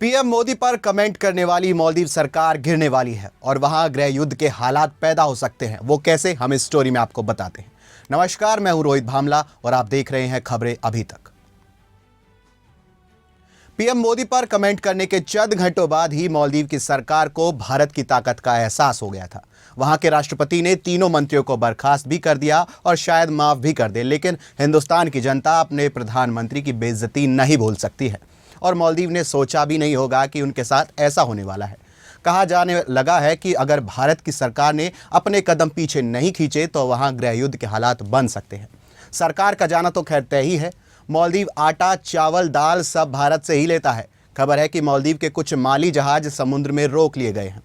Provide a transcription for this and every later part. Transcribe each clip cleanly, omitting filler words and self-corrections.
PM Modi पर comment करने वाली मालदीव सरकार गिरने वाली है और वहां गृह युद्ध के हालात पैदा हो सकते हैं। वो कैसे, हम इस स्टोरी में आपको बताते हैं। नमस्कार, मैं हूं रोहित भामला और आप देख रहे हैं खबरें अभी तक। पीएम मोदी पर कमेंट करने के चंद घंटों बाद ही मालदीव की सरकार को भारत की ताकत का एहसास हो गया था। वहां के राष्ट्रपति ने तीनों मंत्रियों को बर्खास्त भी कर दिया और शायद माफ भी कर दे, लेकिन हिंदुस्तान की जनता अपने प्रधानमंत्री की बेइज्जती नहीं भूल सकती है और मालदीव ने सोचा भी नहीं होगा कि उनके साथ ऐसा होने वाला है। कहा जाने लगा है कि अगर भारत की सरकार ने अपने कदम पीछे नहीं खींचे तो वहां गृह युद्ध के हालात बन सकते हैं। सरकार का जाना तो खैर तय ही है। मालदीव आटा, चावल, दाल सब भारत से ही लेता है। खबर है कि मालदीव के कुछ माली जहाज समुद्र में रोक लिए गए हैं।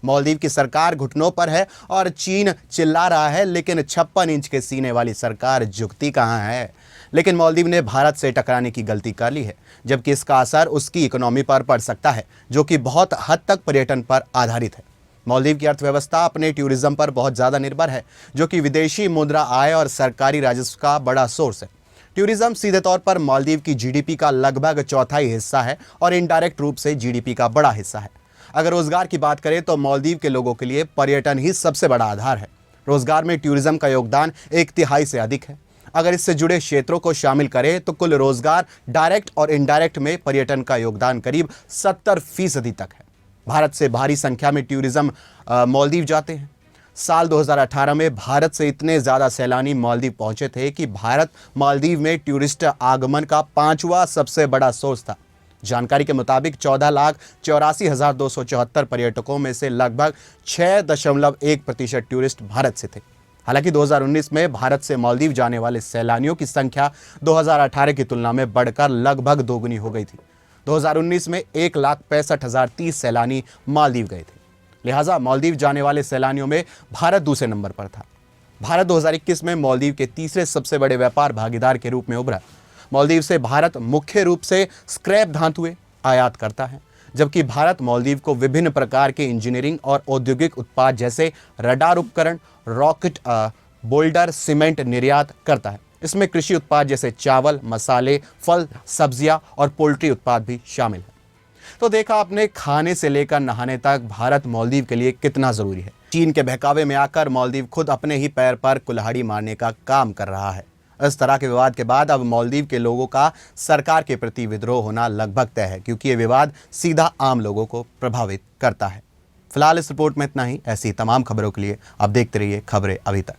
मालदीव की सरकार घुटनों पर है और चीन चिल्ला रहा है, लेकिन 56 इंच के सीने वाली सरकार झुकती कहाँ है। लेकिन मालदीव ने भारत से टकराने की गलती कर ली है, जबकि इसका असर उसकी इकोनॉमी पर पड़ सकता है, जो कि बहुत हद तक पर्यटन पर आधारित है। मालदीव की अर्थव्यवस्था अपने टूरिज्म पर बहुत ज़्यादा निर्भर है, जो कि विदेशी मुद्रा आय और सरकारी राजस्व का बड़ा सोर्स है। टूरिज्म सीधे तौर पर मालदीव की जीडीपी का लगभग चौथाई हिस्सा है और इनडायरेक्ट रूप से जीडीपी का बड़ा हिस्सा है। अगर रोजगार की बात करें तो मालदीव के लोगों के लिए पर्यटन ही सबसे बड़ा आधार है। रोजगार में टूरिज्म का योगदान 1/3 से अधिक है। अगर इससे जुड़े क्षेत्रों को शामिल करें तो कुल रोजगार डायरेक्ट और इनडायरेक्ट में पर्यटन का योगदान करीब 70% तक है। भारत से भारी संख्या में टूरिज्म मालदीव जाते हैं। साल 2018 में भारत से इतने ज़्यादा सैलानी मालदीव पहुंचे थे कि भारत मालदीव में टूरिस्ट आगमन का 5वां सबसे बड़ा सोर्स था। जानकारी के मुताबिक 14,84,274 पर्यटकों में से लगभग 6.1% टूरिस्ट भारत से थे। हालांकि 2019 में भारत से मालदीव जाने वाले सैलानियों की संख्या 2018 की तुलना में बढ़कर लगभग दोगुनी हो गई थी। 2019 में 1,65,030 सैलानी मालदीव गए थे। लिहाजा मालदीव जाने वाले सैलानियों में भारत दूसरे नंबर पर था। भारत 2021 में मालदीव के तीसरे सबसे बड़े व्यापार भागीदार के रूप में उभरा। मालदीव से भारत मुख्य रूप से स्क्रैप धातुएं आयात करता है, जबकि भारत मालदीव को विभिन्न प्रकार के इंजीनियरिंग और औद्योगिक उत्पाद जैसे रडार उपकरण, रॉकेट, बोल्डर, सीमेंट निर्यात करता है। इसमें कृषि उत्पाद जैसे चावल, मसाले, फल, सब्जियां और पोल्ट्री उत्पाद भी शामिल है। तो देखा आपने, खाने से लेकर नहाने तक भारत मालदीव के लिए कितना जरूरी है। चीन के बहकावे में आकर मालदीव खुद अपने ही पैर पर कुल्हाड़ी मारने का काम कर रहा है। इस तरह के विवाद के बाद अब मालदीव के लोगों का सरकार के प्रति विद्रोह होना लगभग तय है, क्योंकि ये विवाद सीधा आम लोगों को प्रभावित करता है। फिलहाल इस रिपोर्ट में इतना ही। ऐसी तमाम खबरों के लिए आप देखते रहिए खबरें अभी तक।